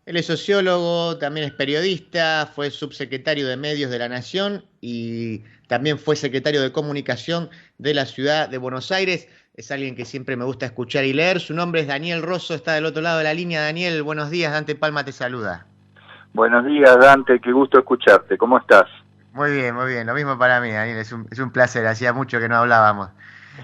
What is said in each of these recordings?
Él es sociólogo, también es periodista, fue subsecretario de Medios de la Nación y también fue secretario de Comunicación de la Ciudad de Buenos Aires. Es alguien que siempre me gusta escuchar y leer. Su nombre es Daniel Rosso, está del otro lado de la línea. Daniel, buenos días. Dante Palma te saluda. Buenos días, Dante, qué gusto escucharte. ¿Cómo estás? Muy bien, muy bien. Lo mismo para mí, Daniel. Es un placer. Hacía mucho que no hablábamos.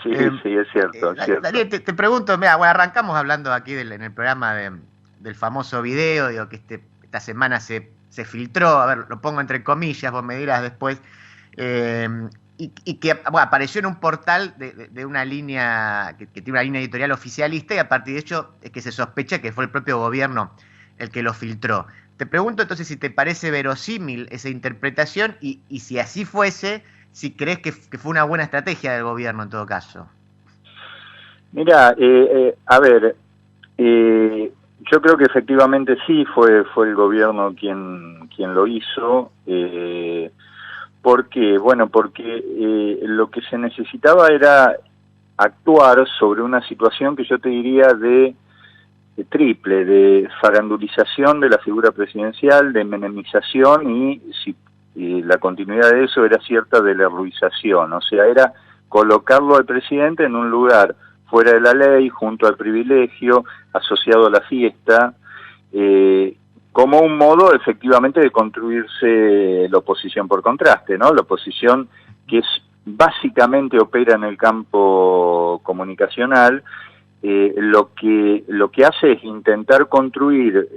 Sí, Eh, sí, es cierto, es cierto. Daniel, te pregunto, mira, bueno, arrancamos hablando aquí en el programa del famoso video, digo, que esta semana se filtró, a ver, lo pongo entre comillas, vos me dirás después, eh, y que bueno, apareció en un portal de una línea, que tiene una línea editorial oficialista, y a partir de hecho es que se sospecha que fue el propio gobierno el que lo filtró. Te pregunto entonces si te parece verosímil esa interpretación y si así fuese, si crees que fue una buena estrategia del gobierno en todo caso. Mira, a ver, yo creo que efectivamente sí fue el gobierno quien lo hizo. ¿Por qué? Bueno, porque lo que se necesitaba era actuar sobre una situación que yo te diría de triple, de farandulización de la figura presidencial, de menemización y la continuidad de eso era cierta de la ruización, o sea, era colocarlo al presidente en un lugar fuera de la ley, junto al privilegio, asociado a la fiesta, como un modo efectivamente de construirse la oposición por contraste, ¿no? La oposición que básicamente opera en el campo comunicacional. Lo que hace es intentar construir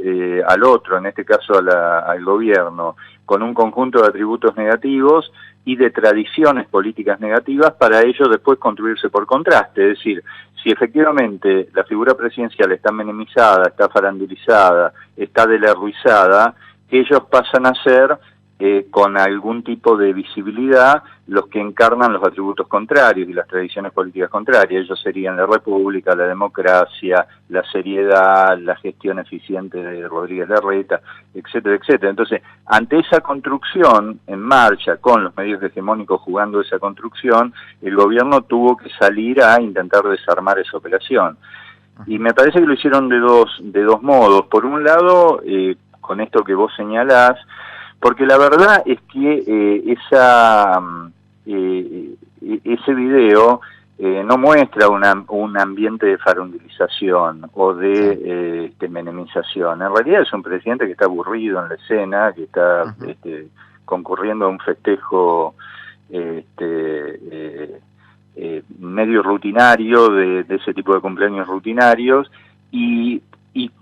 al otro, en este caso al gobierno, con un conjunto de atributos negativos y de tradiciones políticas negativas para ello después construirse por contraste. Es decir, si efectivamente la figura presidencial está minimizada, está farandulizada, está delarruizada, ellos pasan a ser con algún tipo de visibilidad los que encarnan los atributos contrarios y las tradiciones políticas contrarias. Ellos serían la república, la democracia, la seriedad, la gestión eficiente de Rodríguez Larreta, etcétera, etcétera. Entonces, ante esa construcción en marcha, con los medios hegemónicos jugando esa construcción, el gobierno tuvo que salir a intentar desarmar esa operación. Y me parece que lo hicieron de dos modos. Por un lado, con esto que vos señalás, porque la verdad es que ese video no muestra un ambiente de farandilización o de menemización. En realidad es un presidente que está aburrido en la escena, que está concurriendo a un festejo medio rutinario de ese tipo de cumpleaños rutinarios, y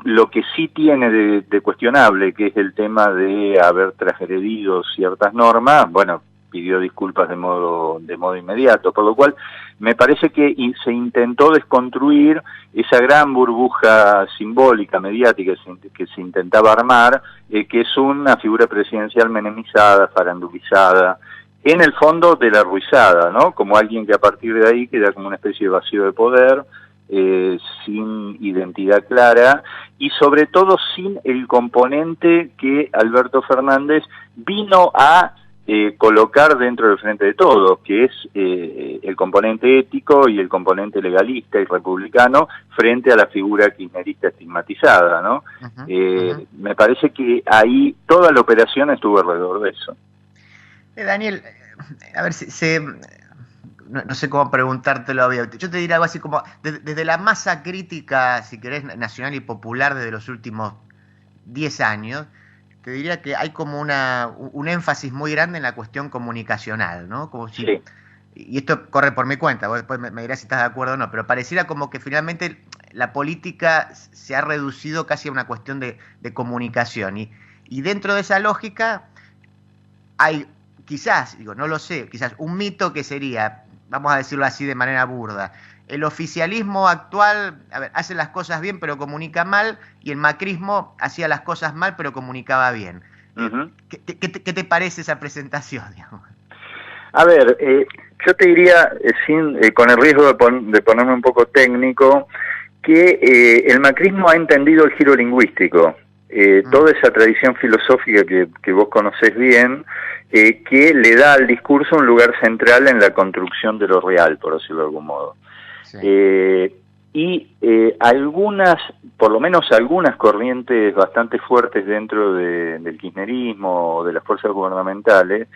lo que sí tiene de cuestionable, que es el tema de haber transgredido ciertas normas, bueno, pidió disculpas de modo inmediato, por lo cual me parece que se intentó desconstruir esa gran burbuja simbólica, mediática que se intentaba armar, que es una figura presidencial menemizada, farandulizada, en el fondo de la ruizada, ¿no? Como alguien que a partir de ahí queda como una especie de vacío de poder, sin identidad clara y sobre todo sin el componente que Alberto Fernández vino a colocar dentro del frente de todos, que es el componente ético y el componente legalista y republicano frente a la figura kirchnerista estigmatizada, ¿no? Me parece que ahí toda la operación estuvo alrededor de eso. Daniel, a ver si no sé cómo preguntártelo bien. Yo te diría algo así como, desde la masa crítica, si querés, nacional y popular desde los últimos 10 años, te diría que hay como un énfasis muy grande en la cuestión comunicacional, ¿no? Como si, Sí. Y esto corre por mi cuenta, vos después me dirás si estás de acuerdo o no, pero pareciera como que finalmente la política se ha reducido casi a una cuestión de comunicación. Y dentro de esa lógica hay quizás, digo, no lo sé, quizás un mito que sería, vamos a decirlo así de manera burda, el oficialismo actual, a ver, hace las cosas bien pero comunica mal, y el macrismo hacía las cosas mal pero comunicaba bien. ¿Qué te parece esa presentación, digamos? A ver, yo te diría, con el riesgo de ponerme un poco técnico, que el macrismo ha entendido el giro lingüístico, toda esa tradición filosófica que vos conocés bien, que le da al discurso un lugar central en la construcción de lo real, por decirlo de algún modo. Sí. y algunas, por lo menos algunas corrientes bastante fuertes dentro del kirchnerismo o de las fuerzas gubernamentales,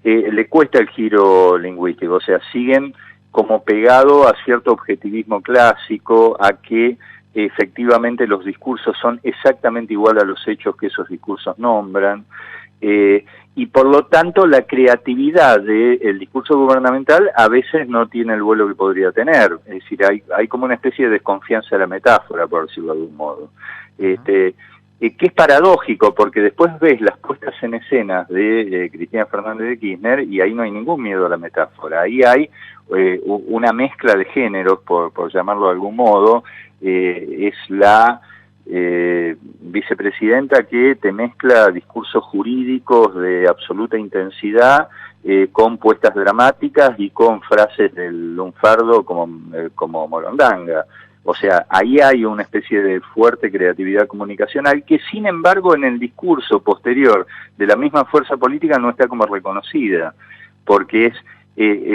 le cuesta el giro lingüístico, o sea, siguen como pegado a cierto objetivismo clásico, a que efectivamente los discursos son exactamente igual a los hechos que esos discursos nombran, y por lo tanto la creatividad del discurso gubernamental a veces no tiene el vuelo que podría tener, es decir, hay como una especie de desconfianza de la metáfora, por decirlo de algún modo. Que es paradójico, porque después ves las puestas en escenas de Cristina Fernández de Kirchner y ahí no hay ningún miedo a la metáfora, ahí hay una mezcla de géneros, por llamarlo de algún modo. Es la vicepresidenta que te mezcla discursos jurídicos de absoluta intensidad con puestas dramáticas y con frases del lunfardo como Morondanga. O sea, ahí hay una especie de fuerte creatividad comunicacional que, sin embargo, en el discurso posterior de la misma fuerza política no está como reconocida, porque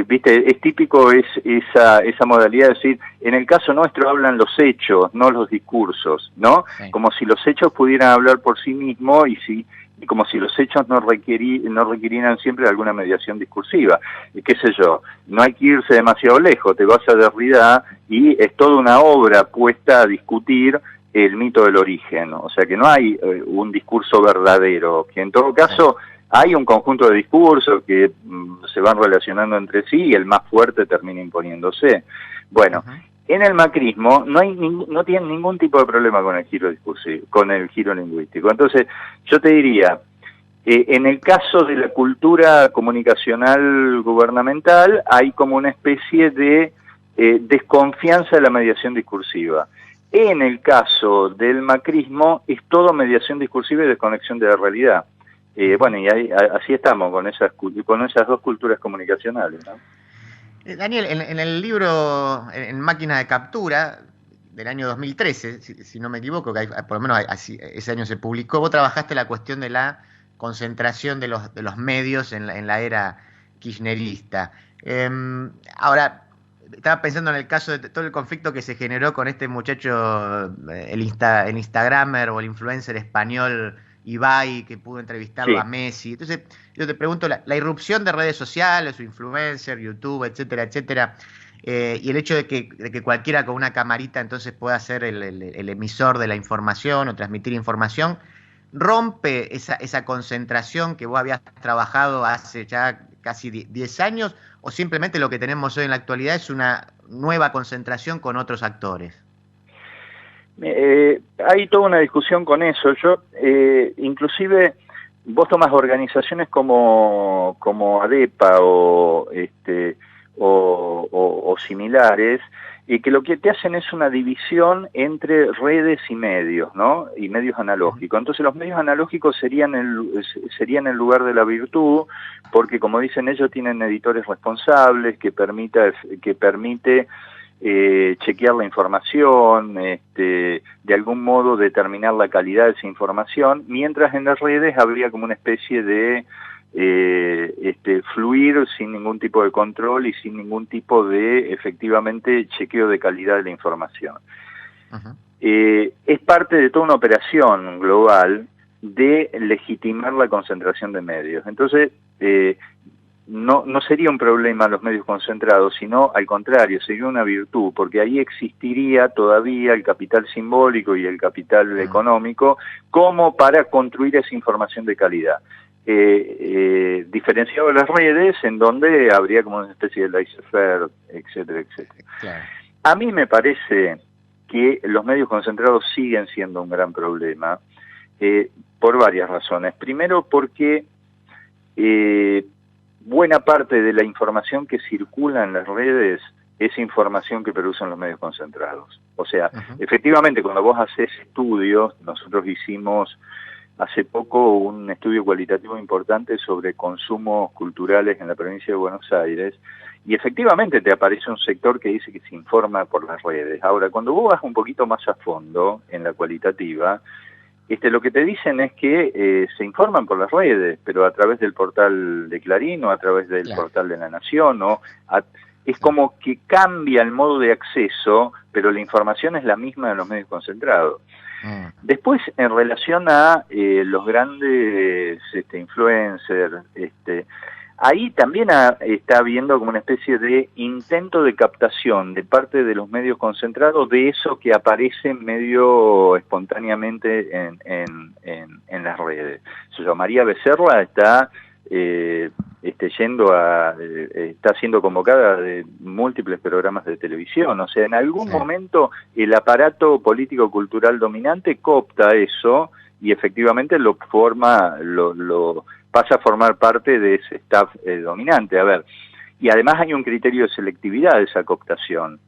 viste, es típico esa modalidad de decir, en el caso nuestro hablan los hechos, no los discursos, ¿no? Sí. Como si los hechos pudieran hablar por sí mismos y como si los hechos no requirieran siempre alguna mediación discursiva. Qué sé yo, no hay que irse demasiado lejos, te vas a Derrida y es toda una obra puesta a discutir el mito del origen, o sea que no hay un discurso verdadero, que en todo caso hay un conjunto de discursos que se van relacionando entre sí y el más fuerte termina imponiéndose. Bueno, en el macrismo no tienen ningún tipo de problema con el giro discursivo, con el giro lingüístico. Entonces, yo te diría, en el caso de la cultura comunicacional gubernamental, hay como una especie de desconfianza de la mediación discursiva. En el caso del macrismo, es todo mediación discursiva y desconexión de la realidad. Bueno, y así estamos con esas dos culturas comunicacionales, ¿no? Daniel, en el libro En Máquina de Captura del año 2013, si no me equivoco, que por lo menos ese año se publicó, vos trabajaste la cuestión de la concentración de los medios en la era kirchnerista. Ahora, estaba pensando en el caso de todo el conflicto que se generó con este muchacho, el Instagramer o el influencer español Ibai, que pudo entrevistarlo a Messi. Entonces, yo te pregunto, la irrupción de redes sociales, o influencer, YouTube, etcétera, etcétera, y el hecho de que cualquiera con una camarita entonces pueda ser el emisor de la información o transmitir información, rompe esa concentración que vos habías trabajado hace ya casi 10 años, o simplemente lo que tenemos hoy en la actualidad es una nueva concentración con otros actores. Hay toda una discusión con eso. Yo, inclusive, vos tomás organizaciones como ADEPA o similares, y que lo que te hacen es una división entre redes y medios, ¿no? Y medios analógicos. Entonces los medios analógicos serían el lugar de la virtud, porque como dicen ellos, tienen editores responsables que permite chequear la información, de algún modo determinar la calidad de esa información, mientras en las redes habría como una especie de fluir sin ningún tipo de control y sin ningún tipo de, efectivamente, chequeo de calidad de la información. Es parte de toda una operación global de legitimar la concentración de medios. Entonces, no sería un problema los medios concentrados, sino al contrario, sería una virtud, porque ahí existiría todavía el capital simbólico y el capital económico como para construir esa información de calidad. Diferenciado de las redes, en donde habría como una especie de laissez-faire, etcétera, etcétera. Claro. A mí me parece que los medios concentrados siguen siendo un gran problema, por varias razones. Primero, porque buena parte de la información que circula en las redes es información que producen los medios concentrados. O sea, efectivamente, cuando vos haces estudios, nosotros hicimos hace poco un estudio cualitativo importante sobre consumos culturales en la provincia de Buenos Aires, y efectivamente te aparece un sector que dice que se informa por las redes. Ahora, cuando vos vas un poquito más a fondo en la cualitativa, lo que te dicen es que se informan por las redes, pero a través del portal de Clarín o a través del portal de La Nación, o es como que cambia el modo de acceso, pero la información es la misma de los medios concentrados. Después, en relación a los grandes influencers, ahí también está habiendo como una especie de intento de captación de parte de los medios concentrados de eso que aparece medio espontáneamente en las redes. María Becerra está está siendo convocada de múltiples programas de televisión. O sea, en algún momento el aparato político-cultural dominante coopta eso y efectivamente lo pasa a formar parte de ese staff dominante. A ver, y además hay un criterio de selectividad de esa cooptación.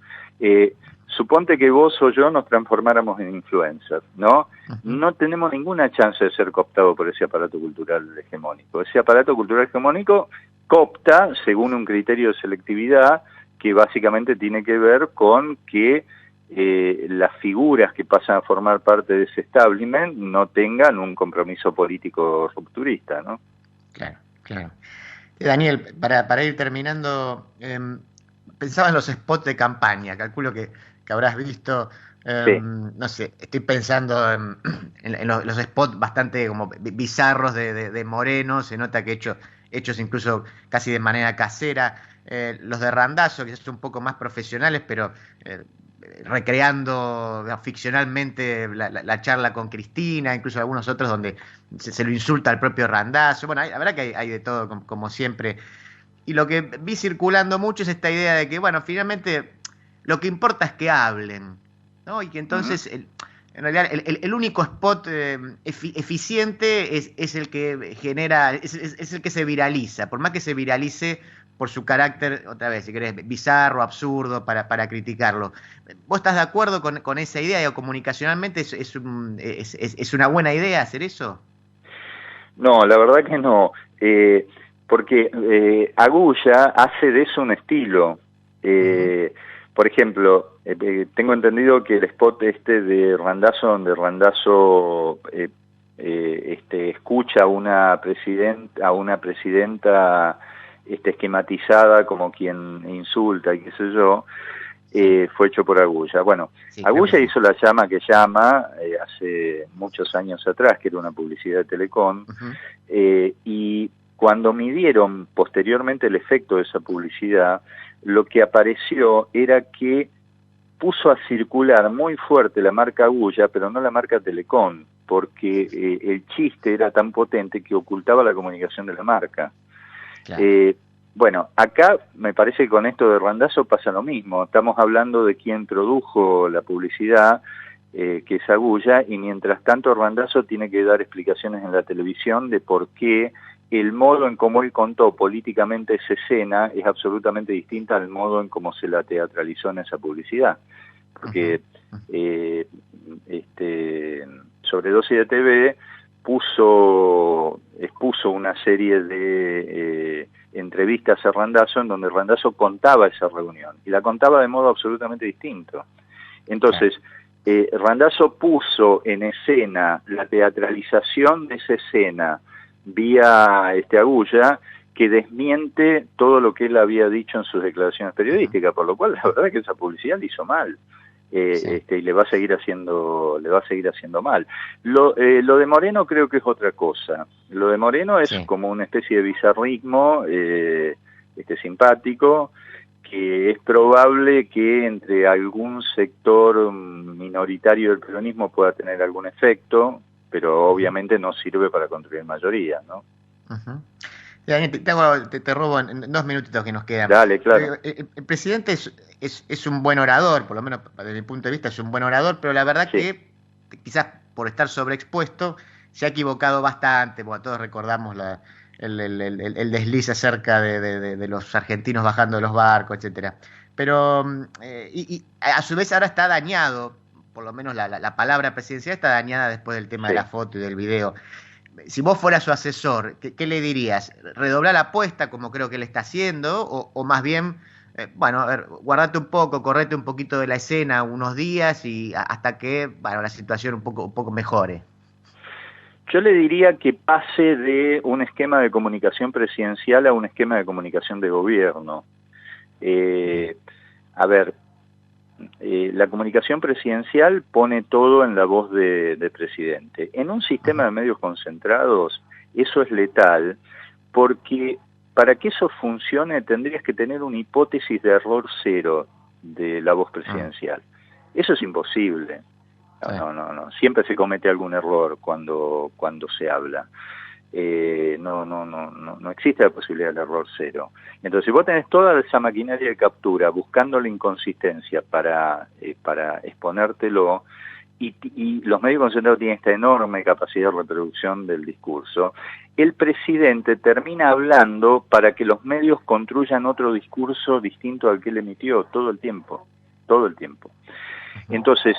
Suponte que vos o yo nos transformáramos en influencers, ¿no? No tenemos ninguna chance de ser cooptados por ese aparato cultural hegemónico. Ese aparato cultural hegemónico coopta según un criterio de selectividad que básicamente tiene que ver con que las figuras que pasan a formar parte de ese establishment no tengan un compromiso político rupturista, ¿no? Claro, claro. Daniel, para ir terminando, pensaba en los spots de campaña, calculo que habrás visto, Sí. no sé, estoy pensando en los spots bastante como bizarros de Moreno, se nota que hechos incluso casi de manera casera, los de Randazzo, que son un poco más profesionales, pero recreando ficcionalmente la charla con Cristina, incluso algunos otros donde se lo insulta al propio Randazzo. Bueno, la verdad que hay de todo, como siempre. Y lo que vi circulando mucho es esta idea de que, bueno, finalmente lo que importa es que hablen, ¿no? Y que entonces, en realidad, el único spot eficiente es el que genera, es el que se viraliza, por más que se viralice por su carácter, otra vez, si querés, bizarro, absurdo, para criticarlo. ¿Vos estás de acuerdo con esa idea? ¿O comunicacionalmente es una buena idea hacer eso? No, la verdad que no. Porque Agulla hace de eso un estilo. Por ejemplo, tengo entendido que el spot de Randazzo, donde Randazzo escucha a una presidenta esquematizada como quien insulta y qué sé yo, fue hecho por Agulla. Bueno, sí, Agulla hizo La Llama que llama hace muchos años atrás, que era una publicidad de Telecom, y cuando midieron posteriormente el efecto de esa publicidad, lo que apareció era que puso a circular muy fuerte la marca Agulla, pero no la marca Telecom, porque el chiste era tan potente que ocultaba la comunicación de la marca. Claro. Bueno, acá me parece que con esto de Randazzo pasa lo mismo. Estamos hablando de quien produjo la publicidad, que es Agulla, y mientras tanto Randazzo tiene que dar explicaciones en la televisión de por qué el modo en cómo él contó políticamente esa escena es absolutamente distinta al modo en cómo se la teatralizó en esa publicidad. Porque Sobredosis de TV expuso una serie de entrevistas a Randazzo en donde Randazzo contaba esa reunión, y la contaba de modo absolutamente distinto. Entonces, Randazzo puso en escena la teatralización de esa escena vía Agulla, que desmiente todo lo que él había dicho en sus declaraciones periodísticas, por lo cual la verdad es que esa publicidad le hizo mal. Y le va a seguir haciendo mal. Lo de Moreno creo que es otra cosa. Lo de Moreno es como una especie de bizarrismo simpático, que es probable que entre algún sector minoritario del peronismo pueda tener algún efecto, pero obviamente no sirve para construir mayoría, ¿no? Te robo en 2 minutitos que nos quedan. Dale, claro. El presidente es un buen orador, por lo menos desde mi punto de vista es un buen orador, pero la verdad que quizás por estar sobreexpuesto se ha equivocado bastante. Bueno, todos recordamos el desliz acerca de los argentinos bajando de los barcos, etcétera. Pero y a su vez ahora está dañado, por lo menos la palabra presidencial está dañada después del tema de la foto y del video. Si vos fueras su asesor, ¿qué le dirías? ¿Redoblar la apuesta como creo que él está haciendo? ¿O más bien, bueno, a ver, guardate un poco, correte un poquito de la escena unos días y hasta que la situación un poco mejore? Yo le diría que pase de un esquema de comunicación presidencial a un esquema de comunicación de gobierno. A ver, la comunicación presidencial pone todo en la voz del presidente. En un sistema de medios concentrados, eso es letal, porque para que eso funcione tendrías que tener una hipótesis de error cero de la voz presidencial. Eso es imposible. No. Siempre se comete algún error cuando se habla. No existe la posibilidad del error cero. Entonces, si vos tenés toda esa maquinaria de captura buscando la inconsistencia para exponértelo, y los medios concentrados tienen esta enorme capacidad de reproducción del discurso, el presidente termina hablando para que los medios construyan otro discurso distinto al que él emitió todo el tiempo. Entonces,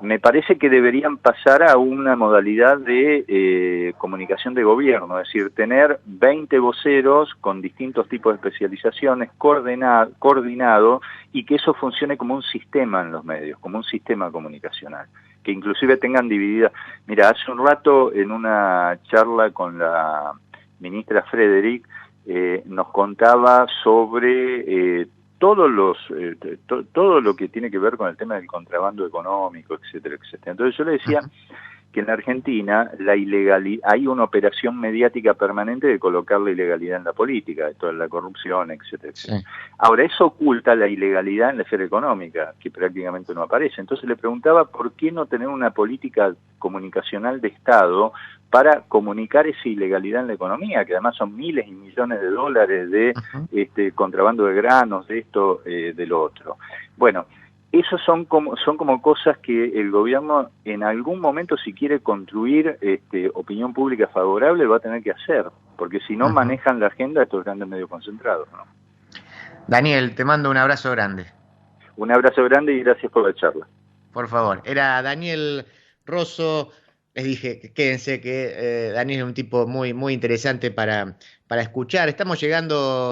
me parece que deberían pasar a una modalidad de comunicación de gobierno, es decir, tener 20 voceros con distintos tipos de especializaciones, coordinado, y que eso funcione como un sistema en los medios, como un sistema comunicacional, que inclusive tengan dividida. Mira, hace un rato en una charla con la ministra Frederick nos contaba sobre todo lo que tiene que ver con el tema del contrabando económico, etcétera. Entonces yo le decía que en Argentina hay una operación mediática permanente de colocar la ilegalidad en la política, de toda la corrupción, etcétera. Sí. Ahora, eso oculta la ilegalidad en la esfera económica, que prácticamente no aparece. Entonces le preguntaba por qué no tener una política comunicacional de Estado para comunicar esa ilegalidad en la economía, que además son miles y millones de dólares de contrabando de granos, de esto, de lo otro. Bueno, esos son como cosas que el gobierno en algún momento, si quiere construir opinión pública favorable, va a tener que hacer, porque si no manejan la agenda de estos grandes medios concentrados, ¿no? Daniel, te mando un abrazo grande. Un abrazo grande y gracias por la charla. Por favor, era Daniel Rosso. Les dije que quédense, que Daniel es un tipo muy, muy interesante para escuchar. Estamos llegando